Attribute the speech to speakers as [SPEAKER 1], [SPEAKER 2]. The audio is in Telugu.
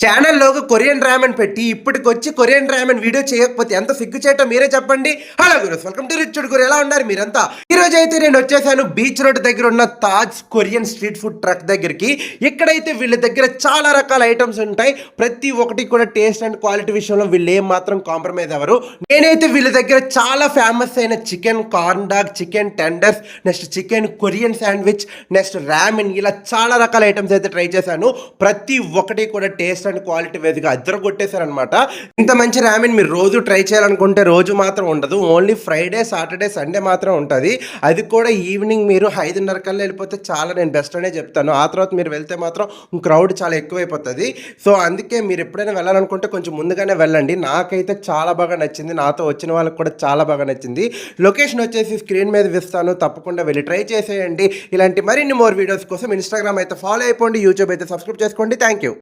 [SPEAKER 1] ఛానల్లోకి కొరియన్ రామెన్ పెట్టి ఇప్పటికొచ్చి కొరియన్ రామెన్ వీడియో చేయకపోతే ఎంత సిగ్గు చేయటం మీరే చెప్పండి. Hello gurus, welcome to Rich Guru. ఎలా ఉన్నారు మీరంతా? ఈ రోజు అయితే నేను వచ్చేసాను బీచ్ రోడ్ దగ్గర ఉన్న Taj Korean street food truck దగ్గరికి. ఇక్కడైతే వీళ్ళ దగ్గర చాలా రకాల ఐటమ్స్ ఉంటాయి. ప్రతి ఒక్కటి కూడా టేస్ట్ అండ్ క్వాలిటీ విషయంలో వీళ్ళు ఏం మాత్రం కాంప్రమైజ్ అవ్వరు. నేనైతే వీళ్ళ దగ్గర చాలా ఫేమస్ అయిన chicken corn dog, chicken tenders, next chicken Korean sandwich, next ramen, ఇలా చాలా రకాల ఐటమ్స్ అయితే ట్రై చేశాను. ప్రతి ఒక్కటి కూడా టేస్ట్ అండ్ క్వాలిటీ వేదిగా అద్దరు కొట్టేశారనమాట. ఇంత మంచి రామెన్ మీరు రోజు ట్రై చేయాలనుకుంటే రోజు మాత్రం ఉండదు, ఓన్లీ ఫ్రైడే, సాటర్డే, సండే మాత్రం ఉంటుంది. అది కూడా ఈవినింగ్ మీరు 5:30 కల్లా వెళ్ళిపోతే చాలా నేను బెస్ట్ అనే చెప్తాను. ఆ తర్వాత మీరు వెళ్తే మాత్రం క్రౌడ్ చాలా ఎక్కువైపోతుంది. సో అందుకే మీరు ఎప్పుడైనా వెళ్ళాలనుకుంటే కొంచెం ముందుగానే వెళ్ళండి. నాకైతే చాలా బాగా నచ్చింది, నాతో వచ్చిన వాళ్ళకి కూడా చాలా బాగా నచ్చింది. లొకేషన్ వచ్చేసి స్క్రీన్ మీద ఇస్తాను, తప్పకుండా వెళ్ళి ట్రై చేసేయండి. ఇలాంటి మరిన్ని మోర్ వీడియోస్ కోసం ఇన్స్టాగ్రామ్ అయితే ఫాలో అయిపోండి, యూట్యూబ్ అయితే సబ్స్క్రైబ్ చేసుకోండి. Thank you.